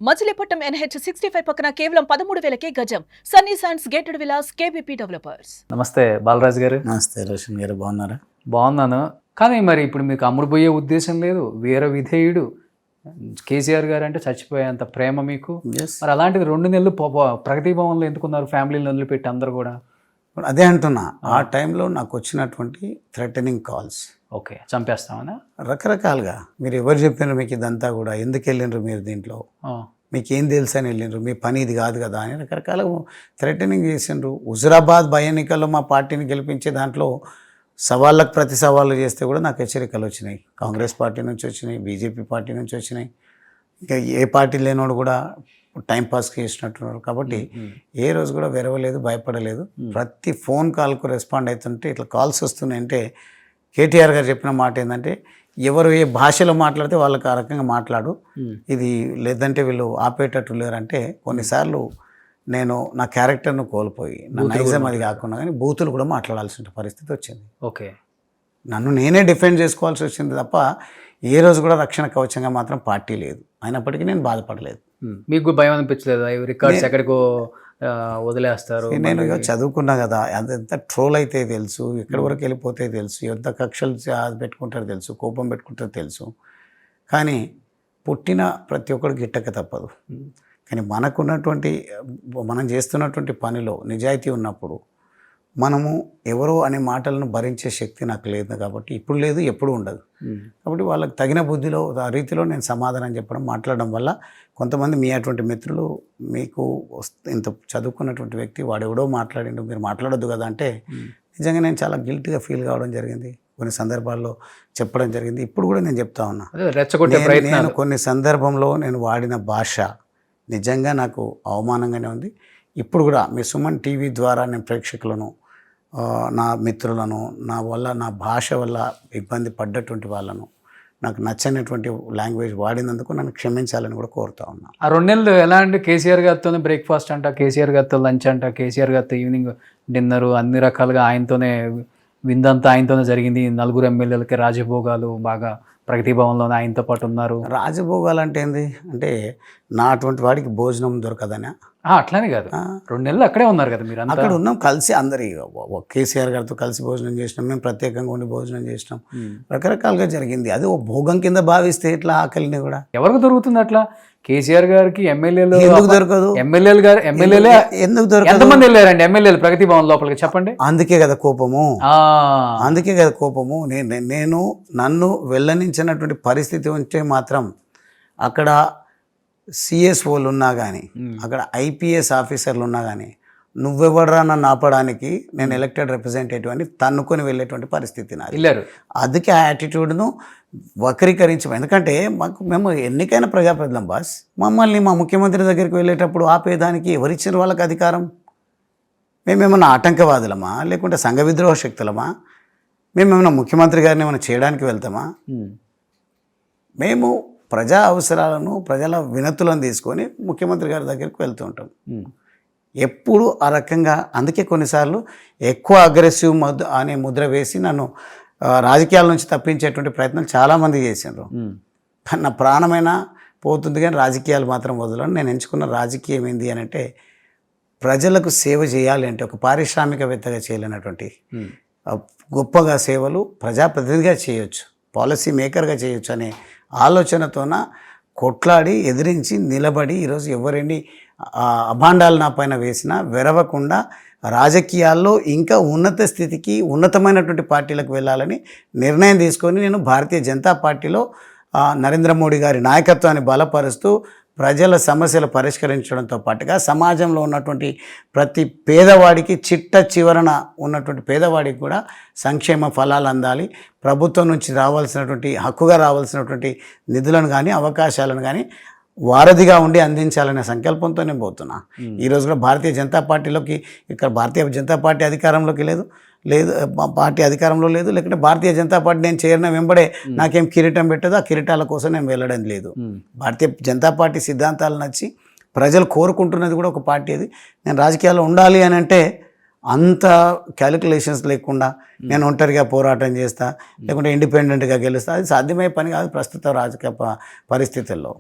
Machilipatnam NH 65 పక్కన కేవలం 13,000కే గజం. Sunny sands gated Vilas KBP developers. నమస్తే బాలరాజు గారు. నమస్తే రోషన్ గారు, బాగున్నారా? బాగున్నాను. కానీ మరి ఇప్పుడు మీకు అమ్ముడుపోయే ఉద్దేశం లేదు, వీర విధేయుడు కేసీఆర్ గారు అంటే చచ్చిపోయేంత ప్రేమ మీకు. మరి అలాంటిది 2 నెలలు ప్రగతి భవన్లో ఎందుకున్నారు, ఫ్యామిలీని వదిలిపెట్టి అందరు కూడా? అదే అంటున్నా, ఆ టైంలో నాకు వచ్చినటువంటి థ్రెటనింగ్ కాల్స్. ఓకే, చంపేస్తామనా? రకరకాలుగా. మీరు ఎవరు చెప్పినారు మీకు ఇదంతా కూడా, ఎందుకు వెళ్ళినారు మీరు దీంట్లో, మీకు ఏం తెలుసు అని వెళ్ళినారు, మీ పని ఇది కాదు కదా అని రకరకాల థ్రెటనింగ్ చేసిండ్రు. హుజురాబాద్ భయ ఎన్నికల్లో మా పార్టీని గెలిపించే దాంట్లో సవాళ్ళకు ప్రతి సవాళ్ళు చేస్తే కూడా నాకు హెచ్చరికలు వచ్చినాయి. కాంగ్రెస్ పార్టీ నుంచి వచ్చినాయి, బీజేపీ పార్టీ నుంచి వచ్చినాయి, ఇంకా ఏ పార్టీ లేనోడు కూడా టైంపాస్కి చేసినట్టున్నారు. కాబట్టి ఏ రోజు కూడా వెరవలేదు, భయపడలేదు. ప్రతి ఫోన్ కాల్కు రెస్పాండ్ అవుతుంటే ఇట్లా కాల్స్ వస్తున్నాయంటే కేటీఆర్ గారు చెప్పిన మాట ఏంటంటే, ఎవరు ఏ భాషలో మాట్లాడితే వాళ్ళకి ఆ రకంగా మాట్లాడు, ఇది లేదంటే వీళ్ళు ఆపేటట్టు లేరంటే కొన్నిసార్లు నేను నా క్యారెక్టర్ను కోల్పోయి నా నైజం అది కాకుండా కానీ బూతులు కూడా మాట్లాడాల్సిన పరిస్థితి వచ్చింది. ఓకే, నన్ను నేనే డిఫెండ్ చేసుకోవాల్సి వచ్చింది తప్ప ఏ రోజు కూడా రక్షణ కవచంగా మాత్రం పార్టీ లేదు. అయినప్పటికీ నేను బాధపడలేదు. మీకు భయం అనిపించలేదు? రికార్డ్స్ ఎక్కడికో వదిలేస్తారు. నేను ఇక చదువుకున్నా కదా, అదంతా ట్రోల్ అయితే తెలుసు, ఎక్కడి వరకు వెళ్ళిపోతే తెలుసు, ఎంత కక్షలు పెట్టుకుంటారో తెలుసు, కోపం పెట్టుకుంటారో తెలుసు. కానీ పుట్టిన ప్రతి ఒక్కరు గిట్టక తప్పదు. కానీ మనకున్నటువంటి మనం చేస్తున్నటువంటి పనిలో నిజాయితీ ఉన్నప్పుడు మనము ఎవరో అనే మాటలను భరించే శక్తి నాకు లేదు. కాబట్టి ఇప్పుడు లేదు, ఎప్పుడు ఉండదు. కాబట్టి వాళ్ళకి తగిన బుద్ధిలో ఆ రీతిలో నేను సమాధానం చెప్పడం, మాట్లాడడం వల్ల కొంతమంది మీ అటువంటి మిత్రులు, మీకు ఇంత చదువుకున్నటువంటి వ్యక్తి వాడెవడో మాట్లాడిండు, మీరు మాట్లాడొద్దు కదా అంటే నిజంగా నేను చాలా గిల్టీగా ఫీల్ కావడం జరిగింది. కొన్ని సందర్భాల్లో చెప్పడం జరిగింది. ఇప్పుడు కూడా నేను చెప్తా ఉన్నా, నేను కొన్ని సందర్భంలో నేను వాడిన భాష నిజంగా నాకు అవమానంగానే ఉంది. ఇప్పుడు కూడా మీ సుమన్ టీవీ ద్వారా నేను ప్రేక్షకులను, నా మిత్రులను, నా వల్ల నా భాష వల్ల ఇబ్బంది పడ్డటువంటి వాళ్ళను, నాకు నచ్చనటువంటి లాంగ్వేజ్ వాడినందుకు నన్ను క్షమించాలని కూడా కోరుతా ఉన్నా. ఆ 2 నెలలు ఎలా అంటే కేసీఆర్ గారితోనే బ్రేక్ఫాస్ట్ అంట, కేసీఆర్ గారితో లంచ్ అంట, కేసీఆర్ గారితో ఈవినింగ్ డిన్నరు, అన్ని రకాలుగా ఆయనతోనే విందంతా ఆయనతోనే జరిగింది. 4 ఎమ్మెల్యేలకి రాజభోగాలు, బాగా ప్రగతి భవన్లోనే ఆయనతో పాటు ఉన్నారు. రాజభోగాలు అంటే ఏంది అంటే, నా అటువంటి వాడికి భోజనం దొరకదనా? అట్లానే కాదు, 2 నెలలు అక్కడే ఉన్నారు కదా మీరు. అక్కడ ఉన్నాం కలిసి, అందరి కేసీఆర్ గారితో కలిసి భోజనం చేసినాం, మేము ప్రత్యేకంగా ఉండి భోజనం చేసినాం, రకరకాలుగా జరిగింది. అది ఓ భోగం కింద భావిస్తే ఇట్లా ఆకలిని కూడా ఎవరికి దొరుకుతుంది అట్లా? కేసీఆర్ గారికి ఎమ్మెల్యేలు ఎందుకు దొరకదు? ఎమ్మెల్యేలే ఎందుకు దొరకదు? ఎంతమంది వెళ్ళారండి ఎమ్మెల్యేలు ప్రగతి భవన్ లోపలికి చెప్పండి. అందుకే కదా కోపము, అందుకే కదా కోపము. నేను నన్ను వెళ్ళనించినటువంటి పరిస్థితి ఉంటే మాత్రం అక్కడ సిఎస్ఓలు ఉన్నా కానీ, అక్కడ ఐపీఎస్ ఆఫీసర్లు ఉన్నా కానీ, నువ్వెవడరా నన్ను ఆపడానికి, నేను ఎలక్టెడ్ రిప్రజెంటేటివ్ అని తన్నుకొని వెళ్ళేటువంటి పరిస్థితి నాది. అందుకే ఆ యాటిట్యూడ్ను వక్రీకరించాం. ఎందుకంటే మేము ఎన్నికైన ప్రజాప్రతినిధులం బాస్. మమ్మల్ని మా ముఖ్యమంత్రి దగ్గరికి వెళ్ళేటప్పుడు ఆపేదానికి ఎవరిచ్చిన వాళ్ళకి అధికారం? మేమేమన్నా ఆటంకవాదులమా, లేకుంటే సంఘ విద్రోహ శక్తులమా? మేమేమన్నా ముఖ్యమంత్రి గారిని ఏమైనా చేయడానికి వెళ్తామా? మేము ప్రజా అవసరాలను, ప్రజల వినతులను తీసుకొని ముఖ్యమంత్రి గారి దగ్గరికి వెళ్తూ ఉంటాం ఎప్పుడు ఆ రకంగా. అందుకే కొన్నిసార్లు ఎక్కువ అగ్రెసివ్ అనే ముద్ర వేసి నన్ను రాజకీయాల నుంచి తప్పించేటువంటి ప్రయత్నాలు చాలామంది చేశారు. నా ప్రాణమైనా పోతుంది కానీ రాజకీయాలు మాత్రం వదలను. నేను ఎంచుకున్న రాజకీయం ఏంది అని అంటే, ప్రజలకు సేవ చేయాలి అంటే ఒక పారిశ్రామికవేత్తగా చేయలేనటువంటి గొప్పగా సేవలు ప్రజాప్రతినిధిగా చేయొచ్చు, పాలసీ మేకర్గా చేయొచ్చు అనే ఆలోచనతోన కొట్లాడి ఎదిరించి నిలబడి ఈరోజు ఎవరెన్ని అభాండాలు నా పైన వేసినా వెరవకుండా రాజకీయాల్లో ఇంకా ఉన్నత స్థితికి, ఉన్నతమైనటువంటి పార్టీలకు వెళ్ళాలని నిర్ణయం తీసుకొని నేను భారతీయ జనతా పార్టీలో నరేంద్ర మోడీ గారి నాయకత్వాన్ని బలపరుస్తూ ప్రజల సమస్యలు పరిష్కరించడంతో పాటుగా సమాజంలో ఉన్నటువంటి ప్రతి పేదవాడికి, చిట్ట చివరన ఉన్నటువంటి పేదవాడికి కూడా సంక్షేమ ఫలాలు అందాలి, ప్రభుత్వం నుంచి రావాల్సినటువంటి హక్కుగా రావాల్సినటువంటి నిధులను కానీ అవకాశాలను కానీ వారధిగా ఉండి అందించాలనే సంకల్పంతో నేను పోతున్నా. ఈరోజు కూడా భారతీయ జనతా పార్టీలోకి, ఇక్కడ భారతీయ జనతా పార్టీ అధికారంలోకి లేదు, పార్టీ అధికారంలో లేదు, లేకుంటే భారతీయ జనతా పార్టీ నేను చేరిన వెంబడే నాకేం కిరీటం పెట్టదు, ఆ కిరీటాల కోసం నేను వెళ్ళడం లేదు. భారతీయ జనతా పార్టీ సిద్ధాంతాలు నచ్చి ప్రజలు కోరుకుంటున్నది కూడా ఒక పార్టీ. అది నేను రాజకీయాల్లో ఉండాలి అని అంటే అంత క్యాలిక్యులేషన్స్ లేకుండా నేను ఒంటరిగా పోరాటం చేస్తా లేకుంటే ఇండిపెండెంట్గా గెలుస్తా, అది సాధ్యమయ్యే పని కాదు ప్రస్తుత రాజకీయ పరిస్థితుల్లో.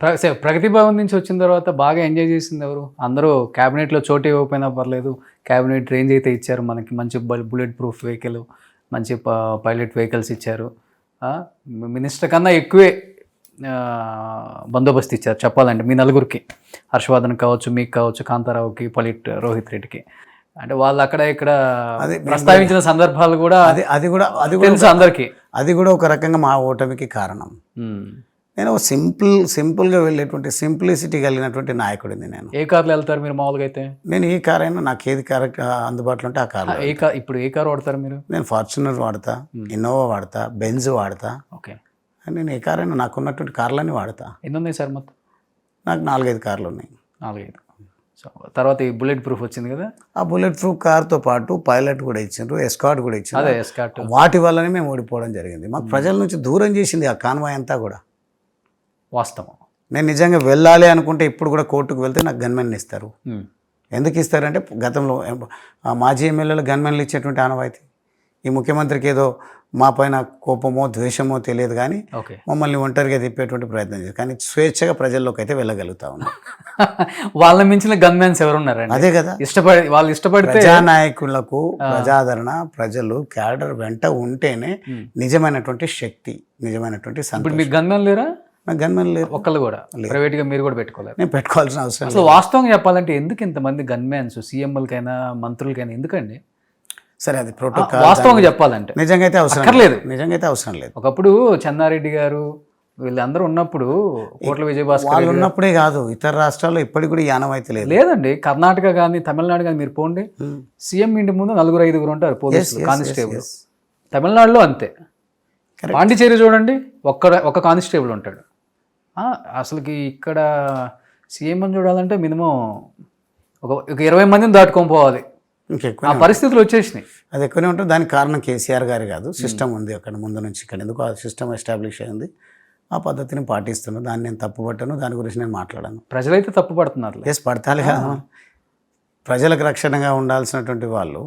ప్రగతి భవన్ నుంచి వచ్చిన తర్వాత బాగా ఎంజాయ్ చేసింది ఎవరు? అందరూ క్యాబినెట్లో చోటు ఇవ్వకపోయినా పర్లేదు, క్యాబినెట్ రేంజ్ అయితే ఇచ్చారు మనకి, మంచి బుల్లెట్ ప్రూఫ్ వెహికల్, మంచి పైలట్ వెహికల్స్ ఇచ్చారు, మినిస్టర్ కన్నా ఎక్కువే బందోబస్తు ఇచ్చారు చెప్పాలంటే మీ నలుగురికి, హర్షవర్ధన్ కావచ్చు, మీకు కావచ్చు, కాంతారావుకి, రోహిత్ రెడ్డికి. అంటే వాళ్ళు అక్కడ ఇక్కడ ప్రస్తావించిన సందర్భాలు కూడా అది కూడా తెలుసు అందరికీ. అది కూడా ఒక రకంగా మా ఓటమికి కారణం. నేను సింపుల్గా వెళ్ళేటువంటి సింప్లిసిటీ కలిగినటువంటి నాయకుడిని. నేను ఏ కార్లో వెళ్తారు మీరు మామూలుగా అయితే? నేను ఏ కార్ అయినా నాకు ఏది కార్ అందుబాటులో ఉంటే ఆ కార్. ఇప్పుడు ఏ కార్ వాడతారు మీరు? నేను ఫార్చునర్ వాడతా, ఇన్నోవా వాడతా, బెంజ్ వాడతా. ఓకే. నేను ఏ కార్ అయినా నాకు ఉన్నటువంటి కార్లన్నీ వాడతా. ఎన్ని ఉన్నాయి సార్ మొత్తం? నాకు 4-5 కార్లు ఉన్నాయి. 4-5. సో తర్వాత ఈ బుల్లెట్ ప్రూఫ్ వచ్చింది కదా, ఆ బుల్లెట్ ప్రూఫ్ కార్తో పాటు పైలట్ కూడా ఇచ్చిండ్రు, ఎస్కార్ట్ కూడా ఇచ్చిండ్రు. అదే ఎస్కార్ట్. వాటి వల్లనే మేము ఓడిపోవడం జరిగింది. మాకు ప్రజల నుంచి దూరం చేసింది ఆ కాన్వాయ్ అంతా కూడా. వాస్తవం. నేను నిజంగా వెళ్ళాలి అనుకుంటే ఇప్పుడు కూడా కోర్టుకు వెళ్తే నాకు గన్మెన్లు ఇస్తారు. ఎందుకు ఇస్తారంటే గతంలో మాజీ ఎమ్మెల్యేలు గన్మెన్లు ఇచ్చేటువంటి ఆనవాయితీ. ఈ ముఖ్యమంత్రికి ఏదో మా పైన కోపమో ద్వేషమో తెలియదు కానీ మమ్మల్ని ఒంటరిగా తిప్పేటువంటి ప్రయత్నం చేస్తారు. కానీ స్వేచ్ఛగా ప్రజల్లోకి అయితే వెళ్ళగలుగుతా ఉన్నాం. వాళ్ళ మించిన గన్మెన్స్ ఎవరున్నారండి? అదే కదా, వాళ్ళు ఇష్టపడితే ప్రజానాయకులకు ప్రజాదరణ, ప్రజలు క్యాడర్ వెంట ఉంటేనే నిజమైనటువంటి శక్తి, నిజమైనటువంటి సంతోషం. ఇప్పుడు మీకు గన్మెన్ లేరా? నాకు గన్మెన్ లేరు, ఒక్కళ్ళు కూడా. ప్రైవేట్గా మీరు కూడా పెట్టుకోలేదు? నేను పెట్టుకోవాల్సిన అవసరం. అసలు వాస్తవంగా చెప్పాలంటే ఎందుకు ఇంతమంది గన్మెన్స్ సీఎంలకైనా మంత్రులకైనా ఎందుకండి? సరే, అది ప్రోటోకాల్. వాస్తవంగా చెప్పాలంటే నిజంగా అయితే అవసరం లేదు, నిజంగా అయితే అవసరం లేదు. ఒకప్పుడు చెన్నారెడ్డి గారు వీళ్ళందరూ ఉన్నప్పుడు, కోట్ల విజయభాస్కర్ వాళ్ళు ఉన్నప్పుడే కాదు, ఇతర రాష్ట్రాల్లో ఇప్పటికి కూడా ఈ ఆనవాయితీ లేదు. లేదండి, కర్ణాటక కానీ తమిళనాడు కానీ మీరు పోండి, సీఎం ఇంటి ముందు 4-5 ఉంటారు పోలీసులు, కానిస్టేబుల్. తమిళనాడులో అంతే. పాండిచేరి చూడండి, ఒక్క కానిస్టేబుల్ ఉంటాడు. అసలుకి ఇక్కడ సీఎం అని చూడాలంటే మినిమం ఒక 20 మందిని దాటుకొని పోవాలి. ఇంకెక్కువ ఆ పరిస్థితులు వచ్చేసినాయి. అది ఎక్కువనే ఉంటుంది. దానికి కారణం కేసీఆర్ గారు కాదు, సిస్టమ్ ఉంది అక్కడ ముందు నుంచి. ఇక్కడ ఎందుకు ఆ సిస్టమ్ ఎస్టాబ్లిష్ అయింది, ఆ పద్ధతిని పాటిస్తున్నాను. దాన్ని నేను తప్పుపట్టాను, దాని గురించి నేను మాట్లాడాను. ప్రజలైతే తప్పు పడుతున్నారు. పడతాలి కదా, ప్రజలకు రక్షణగా ఉండాల్సినటువంటి వాళ్ళు.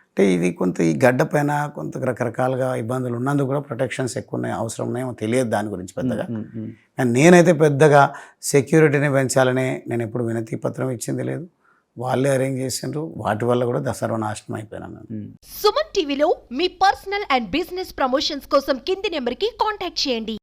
అంటే ఇది కొంత ఈ గడ్డ పైన కొంత రకరకాలుగా ఇబ్బందులు ఉన్నందుకు కూడా ప్రొటెక్షన్స్ ఎక్కువ ఉన్నాయి, అవసరం ఉన్నాయేమో తెలియదు దాని గురించి పెద్దగా. కానీ నేనైతే పెద్దగా సెక్యూరిటీని పెంచాలని నేను ఎప్పుడు వినతి పత్రం ఇచ్చింది లేదు. వాళ్ళే అరేంజ్ చేసిండ్రు, వాటి వల్ల కూడా సర్వనాశనం అయిపోయినాను. సుమన్ టీవీలో మీ పర్సనల్ అండ్ బిజినెస్ ప్రమోషన్స్ కోసం కింది నెంబర్కి కాంటాక్ట్ చేయండి.